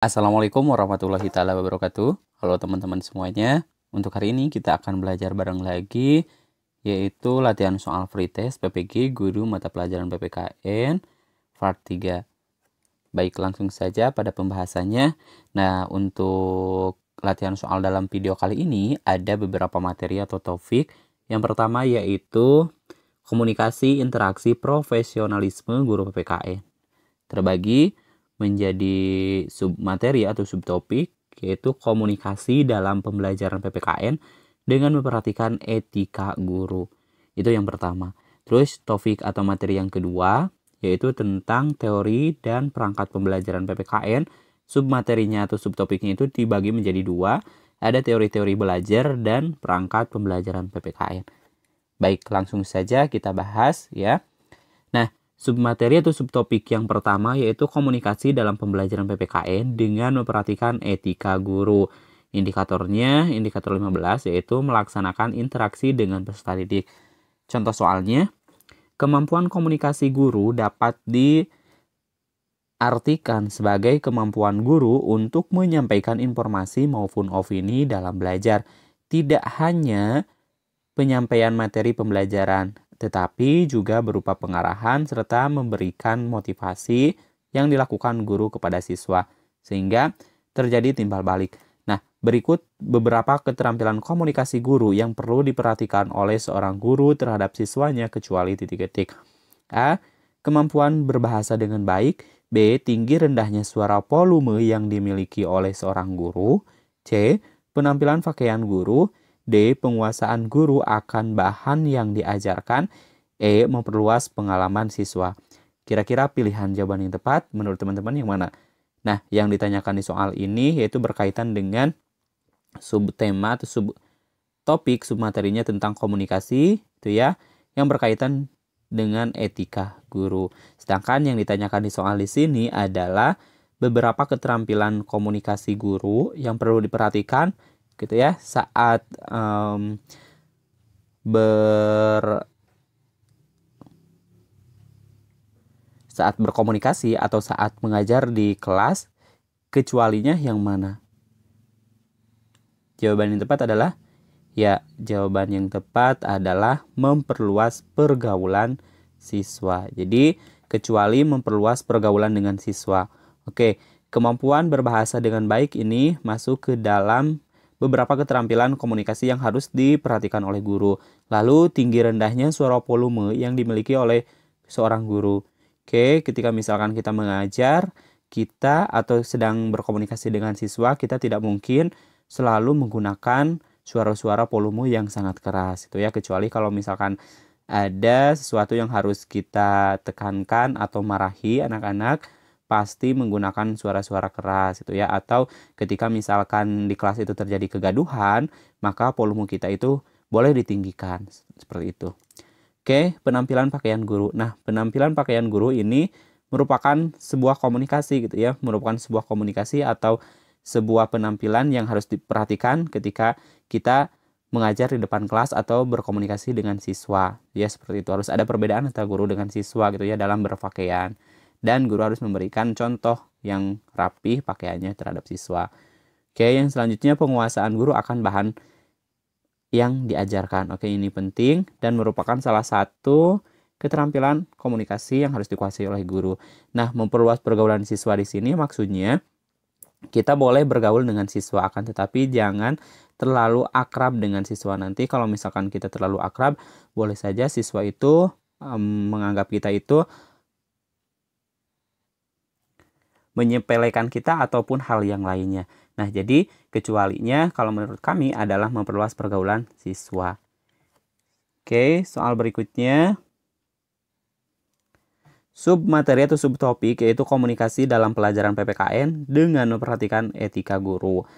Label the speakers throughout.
Speaker 1: Assalamualaikum warahmatullahi taala wabarakatuh. Halo teman-teman semuanya. Untuk hari ini kita akan belajar bareng lagi, yaitu latihan soal free test PPG Guru Mata Pelajaran PPKN Part 3. Baik, langsung saja pada pembahasannya. Nah, untuk latihan soal dalam video kali ini ada beberapa materi atau topik. Yang pertama yaitu komunikasi, interaksi, profesionalisme guru PPKN. Terbagi menjadi submateri atau subtopik, yaitu komunikasi dalam pembelajaran PPKN dengan memperhatikan etika guru. Itu yang pertama. Terus topik atau materi yang kedua, yaitu tentang teori dan perangkat pembelajaran PPKN. Submaterinya atau subtopiknya itu dibagi menjadi dua. Ada teori-teori belajar dan perangkat pembelajaran PPKN. Baik, langsung saja kita bahas ya. Nah, submateri atau subtopik yang pertama yaitu komunikasi dalam pembelajaran PPKN dengan memperhatikan etika guru. Indikatornya, indikator 15 yaitu melaksanakan interaksi dengan peserta didik. Contoh soalnya, kemampuan komunikasi guru dapat diartikan sebagai kemampuan guru untuk menyampaikan informasi maupun opini dalam belajar. Tidak hanya penyampaian materi pembelajaran, tetapi juga berupa pengarahan serta memberikan motivasi yang dilakukan guru kepada siswa, sehingga terjadi timbal balik. Nah, berikut beberapa keterampilan komunikasi guru yang perlu diperhatikan oleh seorang guru terhadap siswanya kecuali titik-titik. A. Kemampuan berbahasa dengan baik. B. Tinggi rendahnya suara volume yang dimiliki oleh seorang guru. C. Penampilan pakaian guru. D. Penguasaan guru akan bahan yang diajarkan. E. Memperluas pengalaman siswa. Kira-kira pilihan jawaban yang tepat menurut teman-teman yang mana? Nah, yang ditanyakan di soal ini yaitu berkaitan dengan subtema atau subtopik submaterinya tentang komunikasi, itu ya, yang berkaitan dengan etika guru. Sedangkan yang ditanyakan di soal di sini adalah beberapa keterampilan komunikasi guru yang perlu diperhatikan gitu ya saat berkomunikasi atau saat mengajar di kelas, kecualinya yang mana? Jawaban yang tepat adalah jawaban yang tepat adalah memperluas pergaulan siswa. Jadi kecuali memperluas pergaulan dengan siswa. Oke, kemampuan berbahasa dengan baik ini masuk ke dalam beberapa keterampilan komunikasi yang harus diperhatikan oleh guru. Lalu tinggi rendahnya suara volume yang dimiliki oleh seorang guru. Oke, ketika misalkan kita mengajar, kita atau sedang berkomunikasi dengan siswa, kita tidak mungkin selalu menggunakan suara-suara volume yang sangat keras itu ya, kecuali kalau misalkan ada sesuatu yang harus kita tekankan atau marahi anak-anak, pasti menggunakan suara-suara keras itu ya, atau ketika misalkan di kelas itu terjadi kegaduhan, maka volume kita itu boleh ditinggikan seperti itu. Oke, penampilan pakaian guru. Nah, penampilan pakaian guru ini merupakan sebuah komunikasi gitu ya, merupakan sebuah komunikasi atau sebuah penampilan yang harus diperhatikan ketika kita mengajar di depan kelas atau berkomunikasi dengan siswa. Ya, seperti itu. Harus ada perbedaan antara guru dengan siswa gitu ya dalam berpakaian. Dan guru harus memberikan contoh yang rapi pakaiannya terhadap siswa. Oke, yang selanjutnya penguasaan guru akan bahan yang diajarkan. Oke, ini penting dan merupakan salah satu keterampilan komunikasi yang harus dikuasai oleh guru. Nah, memperluas pergaulan siswa di sini maksudnya kita boleh bergaul dengan siswa, akan tetapi jangan terlalu akrab dengan siswa. Nanti kalau misalkan kita terlalu akrab, boleh saja siswa itu menganggap kita itu menyepelekan kita ataupun hal yang lainnya. Nah, jadi kecualinya kalau menurut kami adalah memperluas pergaulan siswa. Oke, soal berikutnya. Submateri atau subtopik yaitu komunikasi dalam pelajaran PPKN dengan memperhatikan etika guru.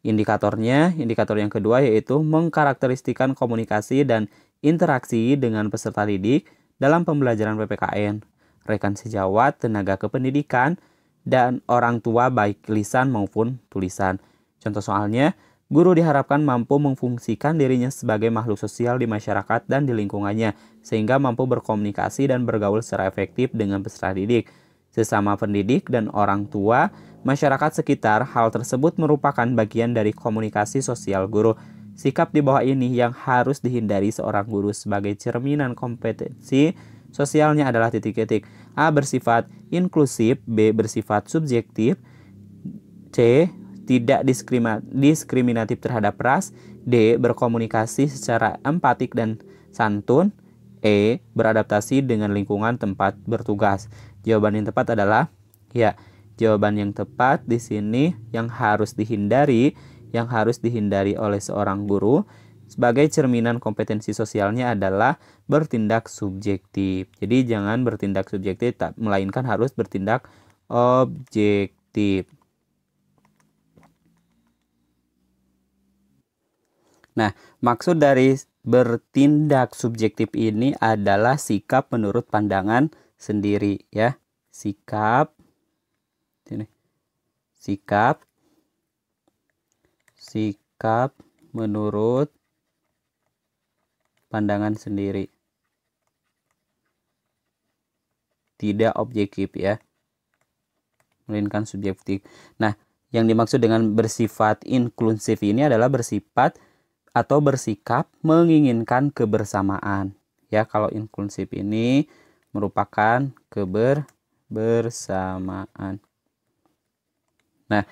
Speaker 1: Indikatornya, indikator yang kedua yaitu mengkarakteristikan komunikasi dan interaksi dengan peserta didik dalam pembelajaran PPKN, rekan sejawat, tenaga kependidikan, dan orang tua baik lisan maupun tulisan. Contoh soalnya, guru diharapkan mampu memfungsikan dirinya sebagai makhluk sosial di masyarakat dan di lingkungannya, sehingga mampu berkomunikasi dan bergaul secara efektif dengan peserta didik, sesama pendidik, dan orang tua masyarakat sekitar, hal tersebut merupakan bagian dari komunikasi sosial guru. Sikap di bawah ini yang harus dihindari seorang guru sebagai cerminan kompetensi sosialnya adalah titik-titik. A. Bersifat inklusif, B. Bersifat subjektif, C. Tidak diskriminatif terhadap ras, D. Berkomunikasi secara empatik dan santun, E. Beradaptasi dengan lingkungan tempat bertugas. Jawaban yang tepat adalah jawaban yang tepat di sini yang harus dihindari oleh seorang guru sebagai cerminan kompetensi sosialnya adalah bertindak subjektif. Jadi jangan bertindak subjektif, melainkan harus bertindak objektif. Nah, maksud dari bertindak subjektif ini adalah sikap menurut pandangan sendiri, ya. Sikap menurut pandangan sendiri. Tidak objektif, ya. Melainkan subjektif. Nah, yang dimaksud dengan bersifat inklusif ini adalah bersifat atau bersikap menginginkan kebersamaan. Ya, kalau inklusif ini merupakan kebersamaan. Nah,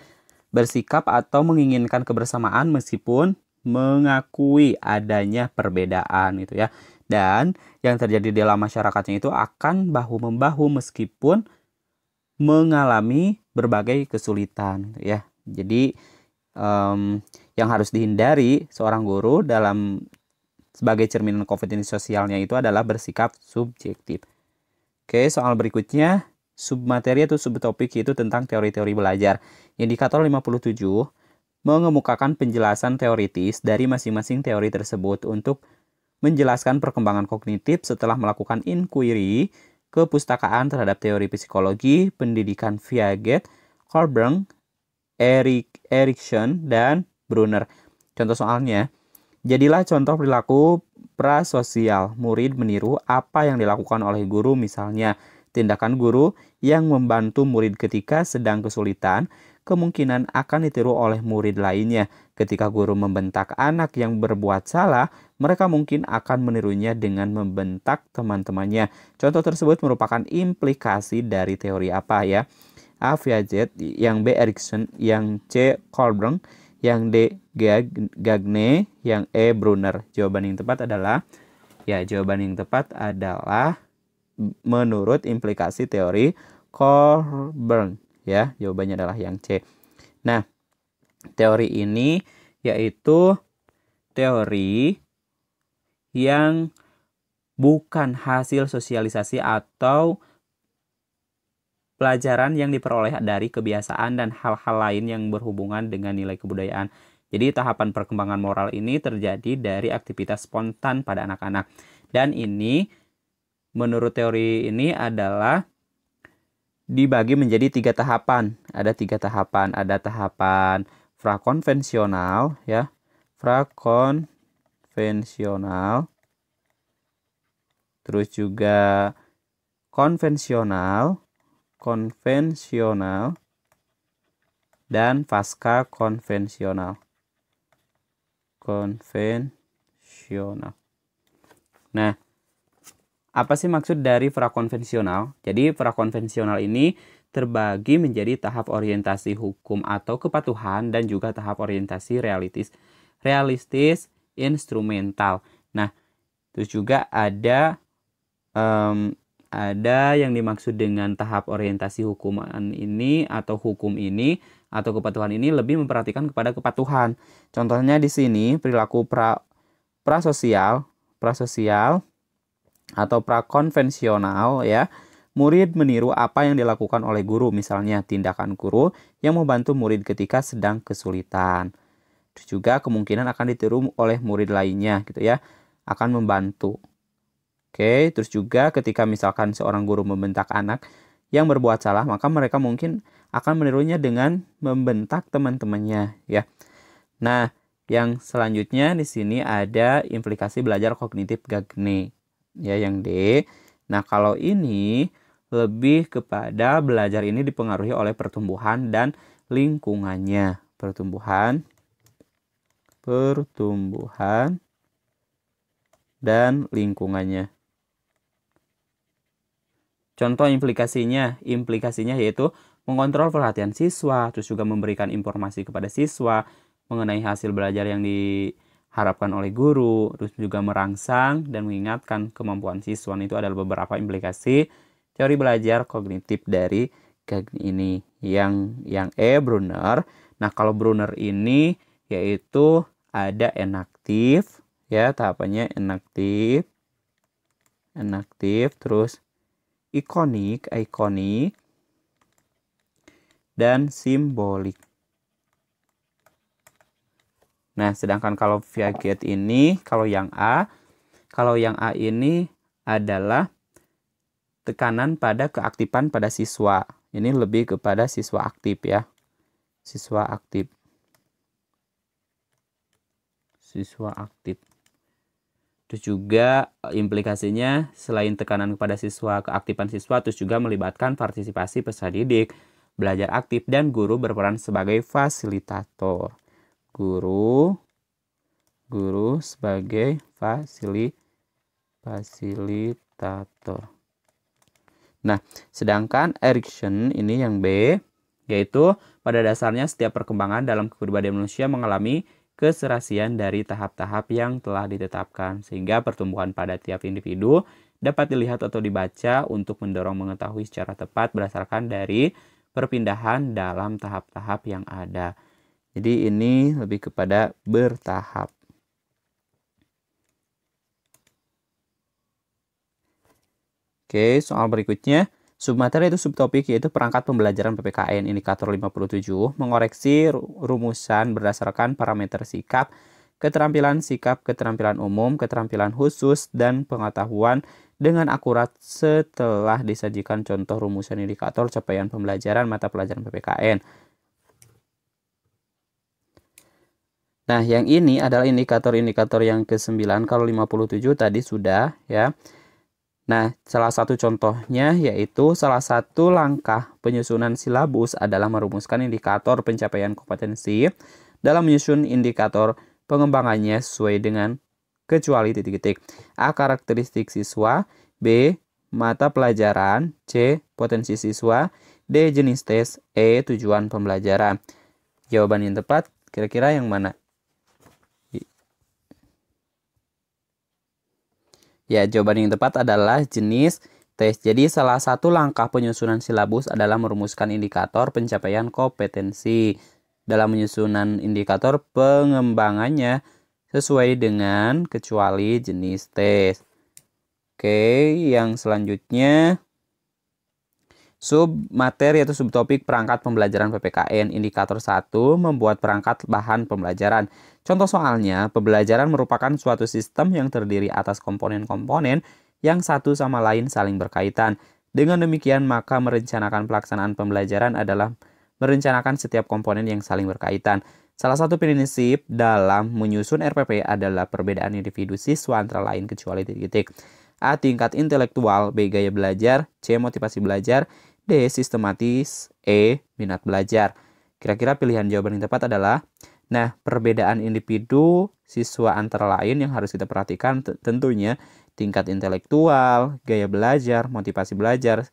Speaker 1: bersikap atau menginginkan kebersamaan meskipun mengakui adanya perbedaan gitu ya. Dan yang terjadi dalam masyarakatnya itu akan bahu-membahu meskipun mengalami berbagai kesulitan gitu ya. Jadi yang harus dihindari seorang guru dalam sebagai cerminan kompetensi sosialnya itu adalah bersikap subjektif. Oke, soal berikutnya submateri atau subtopik itu tentang teori-teori belajar. Indikator 57 mengemukakan penjelasan teoritis dari masing-masing teori tersebut untuk menjelaskan perkembangan kognitif setelah melakukan inquiry kepustakaan terhadap teori psikologi, pendidikan Piaget, Kohlberg, Erikson, dan Brunner. Contoh soalnya, jadilah contoh perilaku prasosial. Murid meniru apa yang dilakukan oleh guru, misalnya tindakan guru yang membantu murid ketika sedang kesulitan kemungkinan akan ditiru oleh murid lainnya. Ketika guru membentak anak yang berbuat salah, mereka mungkin akan menirunya dengan membentak teman-temannya. Contoh tersebut merupakan implikasi dari teori apa ya? A. Piaget, yang B. Erikson, yang C. Kohlberg, yang D. Gagne, yang E. Brunner. Jawaban yang tepat adalah menurut implikasi teori Kohlberg, ya. Jawabannya adalah yang C. Nah, teori ini yaitu teori yang bukan hasil sosialisasi atau pelajaran yang diperoleh dari kebiasaan dan hal-hal lain yang berhubungan dengan nilai kebudayaan. Jadi tahapan perkembangan moral ini terjadi dari aktivitas spontan pada anak-anak. Dan ini menurut teori ini adalah dibagi menjadi 3 tahapan. Ada 3 tahapan. Ada tahapan prakonvensional, ya. Prakonvensional. Terus juga konvensional, dan pasca konvensional. Nah, apa sih maksud dari prakonvensional? Jadi prakonvensional ini terbagi menjadi tahap orientasi hukum atau kepatuhan dan juga tahap orientasi realistis instrumental. Nah, terus juga ada yang dimaksud dengan tahap orientasi hukuman ini atau hukum ini atau kepatuhan ini lebih memperhatikan kepada kepatuhan. Contohnya di sini perilaku prasosial atau prakonvensional, ya. Murid meniru apa yang dilakukan oleh guru, misalnya tindakan guru yang membantu murid ketika sedang kesulitan. Terus juga kemungkinan akan ditiru oleh murid lainnya gitu ya, akan membantu. Oke, terus juga ketika misalkan seorang guru membentak anak yang berbuat salah, maka mereka mungkin akan menirunya dengan membentak teman-temannya, ya. Nah, yang selanjutnya di sini ada implikasi belajar kognitif Gagne, ya, yang D. Nah, kalau ini lebih kepada belajar ini dipengaruhi oleh pertumbuhan dan lingkungannya. Pertumbuhan dan lingkungannya. Contoh implikasinya yaitu mengontrol perhatian siswa, terus juga memberikan informasi kepada siswa mengenai hasil belajar yang diharapkan oleh guru, terus juga merangsang dan mengingatkan kemampuan siswa. Itu adalah beberapa implikasi teori belajar kognitif dari ini. Yang Brunner. Nah, kalau Brunner ini yaitu ada enaktif, ya, tahapannya enaktif, terus ikonik, dan simbolik. Nah, sedangkan kalau Piaget ini, kalau yang A ini adalah tekanan pada keaktifan pada siswa. Ini lebih kepada siswa aktif, ya. Siswa aktif. Terus juga implikasinya selain tekanan kepada siswa, keaktifan siswa, terus juga melibatkan partisipasi peserta didik, belajar aktif, dan guru berperan sebagai fasilitator. Guru sebagai fasilitator. Nah, sedangkan Erikson ini yang B, yaitu pada dasarnya setiap perkembangan dalam kepribadian manusia mengalami keserasian dari tahap-tahap yang telah ditetapkan, sehingga pertumbuhan pada tiap individu dapat dilihat atau dibaca untuk mendorong mengetahui secara tepat berdasarkan dari perpindahan dalam tahap-tahap yang ada. Jadi ini lebih kepada bertahap. Oke, soal berikutnya. Submateri itu subtopik, yaitu perangkat pembelajaran PPKN indikator 57, mengoreksi rumusan berdasarkan parameter sikap, keterampilan umum, keterampilan khusus, dan pengetahuan dengan akurat setelah disajikan contoh rumusan indikator capaian pembelajaran mata pelajaran PPKN. Nah, yang ini adalah indikator-indikator yang ke-9, kalau 57 tadi sudah, ya. Nah, salah satu contohnya yaitu salah satu langkah penyusunan silabus adalah merumuskan indikator pencapaian kompetensi dalam menyusun indikator pengembangannya sesuai dengan kecuali titik-titik. A. Karakteristik siswa. B. Mata pelajaran. C. Potensi siswa. D. Jenis tes. E. Tujuan pembelajaran. Jawaban yang tepat kira-kira yang mana? Ya, jawaban yang tepat adalah jenis tes. Jadi, salah satu langkah penyusunan silabus adalah merumuskan indikator pencapaian kompetensi. Dalam menyusunan indikator pengembangannya sesuai dengan kecuali jenis tes. Oke, yang selanjutnya submateri atau subtopik perangkat pembelajaran PPKN indikator 1 membuat perangkat bahan pembelajaran. Contoh soalnya, pembelajaran merupakan suatu sistem yang terdiri atas komponen-komponen yang satu sama lain saling berkaitan. Dengan demikian, maka merencanakan pelaksanaan pembelajaran adalah merencanakan setiap komponen yang saling berkaitan. Salah satu prinsip dalam menyusun RPP adalah perbedaan individu siswa antara lain kecuali titik-titik. A. Tingkat intelektual. B. Gaya belajar. C. Motivasi belajar. D. Sistematis. E. Minat belajar. Kira-kira pilihan jawaban yang tepat adalah, nah, perbedaan individu siswa antara lain yang harus kita perhatikan tentunya tingkat intelektual, gaya belajar, motivasi belajar,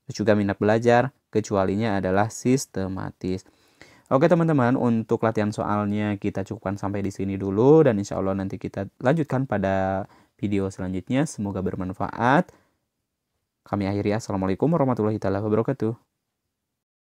Speaker 1: dan juga minat belajar, kecualinya adalah sistematis. Oke teman-teman, untuk latihan soalnya kita cukupkan sampai di sini dulu, dan insya Allah nanti kita lanjutkan pada video selanjutnya. Semoga bermanfaat. Kami akhiri. Assalamualaikum warahmatullahi wabarakatuh.